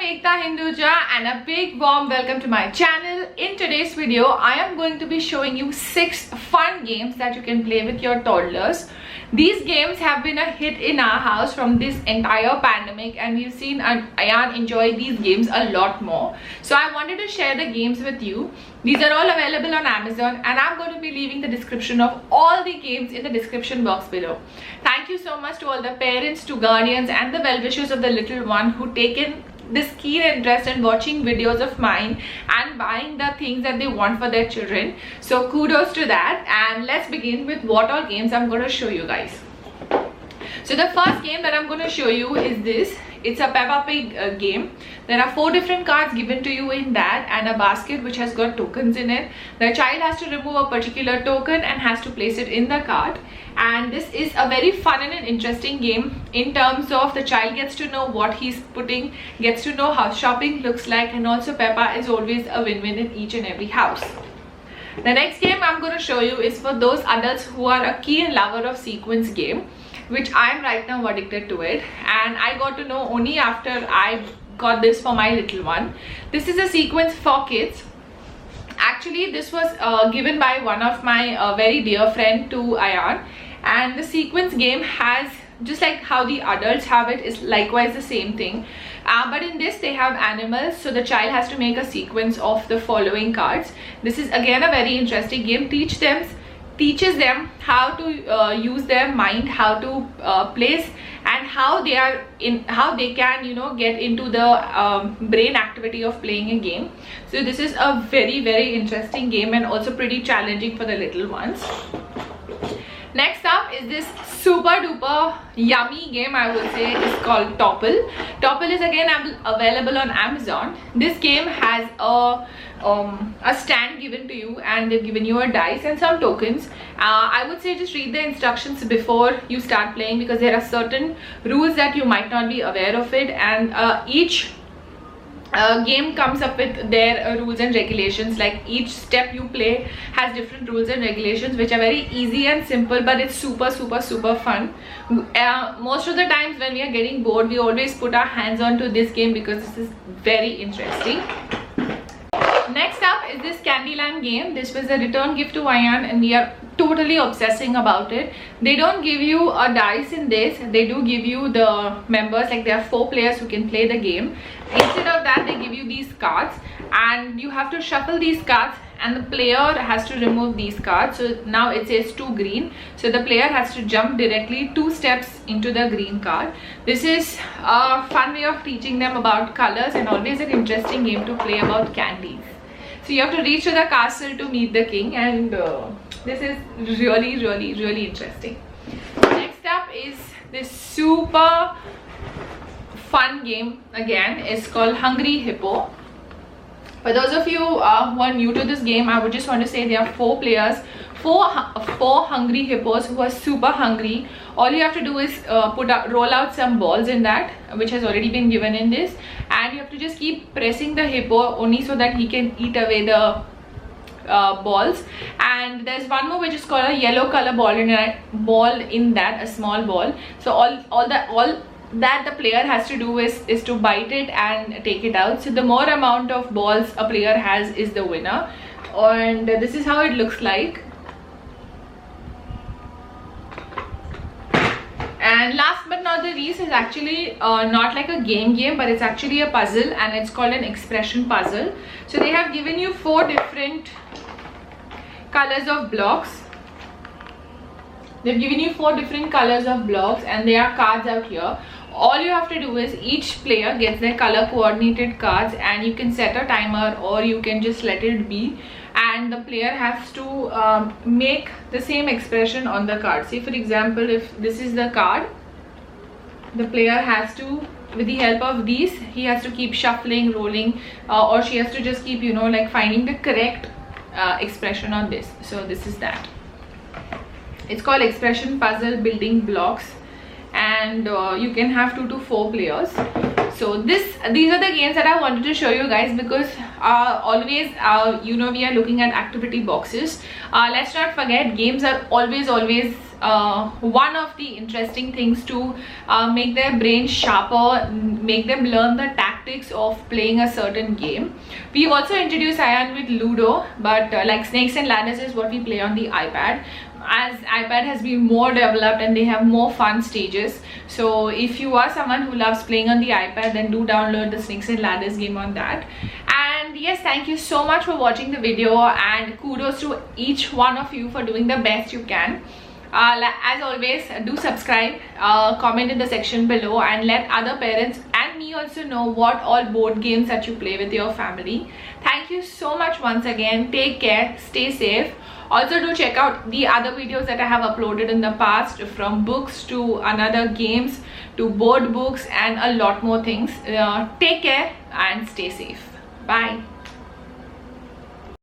Ekta Hinduja and a big warm welcome to my channel. In today's video, I am going to be showing you 6 fun games that you can play with your toddlers. These games have been a hit in our house from this entire pandemic, and we've seen Ayan enjoy these games a lot more. So I wanted to share the games with you. These are all available on Amazon, and I'm going to be leaving the description of all the games in the description box below. Thank you so much to all the parents, to guardians and the well-wishers of the little one who taken this keen interest in watching videos of mine and buying the things that they want for their children. So kudos to that, and let's begin with what all games I'm going to show you guys. So the first game that I'm going to show you is this. It's a Peppa Pig game. There are 4 different cards given to you in that, and a basket which has got tokens in it. The child has to remove a particular token and has to place it in the card. And this is a very fun and an interesting game in terms of the child gets to know what he's putting, gets to know how shopping looks like, and also Peppa is always a win-win in each and every house. The next game I'm going to show you is for those adults who are a keen lover of sequence game, which I'm right now addicted to it, and I got to know only after I got this for my little one. This is a sequence for kids. Actually, this was given by one of my very dear friend to Ayan, and the sequence game has, just like how the adults have it, is likewise the same thing, but in this they have animals, so the child has to make a sequence of the following cards. This is again a very interesting game. Teaches them how to use their mind, how to place, and how they can get into the brain activity of playing a game. So this is a very interesting game, and also pretty challenging for the little ones. Next up is this super duper yummy game, I would say. It's called Topple. Topple is again available on Amazon. This game has a stand given to you, and they've given you a dice and some tokens. I would say just read the instructions before you start playing, because there are certain rules that you might not be aware of it, and each game comes up with their rules and regulations. Like each step you play has different rules and regulations, which are very easy and simple, but it's super fun. Most of the times when we are getting bored, we always put our hands onto this game because this is very interesting. Next up is this Candyland game. This was a return gift to Ayan, and we are totally obsessing about it. They don't give you a dice in this. They do give you the members, like there are 4 players who can play the game. Instead of that, they give you these cards, and you have to shuffle these cards, and the player has to remove these cards. So now it says 2 green, so the player has to jump directly 2 steps into the green card. This is a fun way of teaching them about colors, and always an interesting game to play about candies. So you have to reach to the castle to meet the king, and this is really interesting. Next up is this super fun game. Again, it's called Hungry Hippo. For those of you who are new to this game, I would just want to say there are 4 players, four hungry hippos who are super hungry. All you have to do is roll out some balls in that, which has already been given in this, and you have to just keep pressing the hippo only so that he can eat away the balls. And there's one more which is called a yellow color ball in that, a small ball. So all that the player has to do is to bite it and take it out. So the more amount of balls a player has is the winner, and this is how it looks like. And last but not the least is actually not like a game, but it's actually a puzzle, and it's called an expression puzzle. So they have given you 4 different colors of blocks. They've given you 4 different colors of blocks, and there are cards out here. All you have to do is each player gets their color coordinated cards, and you can set a timer or you can just let it be, and the player has to make the same expression on the card. Say for example, if this is the card, the player has to, with the help of these, he has to keep shuffling, rolling, or she has to just keep like finding the correct expression on this. So this is that. It's called expression puzzle building blocks, and you can have 2 to 4 players. So these are the games that I wanted to show you guys, because always we are looking at activity boxes. Let's not forget, games are always one of the interesting things to make their brain sharper, make them learn the tactics tactics of playing a certain game. We also introduced Ayan with Ludo, but like Snakes and Ladders is what we play on the iPad, as iPad has been more developed and they have more fun stages. So if you are someone who loves playing on the iPad, then do download the Snakes and Ladders game on that. And yes, thank you so much for watching the video, and kudos to each one of you for doing the best you can. As always, do subscribe, comment in the section below, and let other parents and me also know what all board games that you play with your family. Thank you so much once again. Take care, stay safe. Also do check out the other videos that I have uploaded in the past, from books to another games to board books and a lot more things. Take care and stay safe. Bye.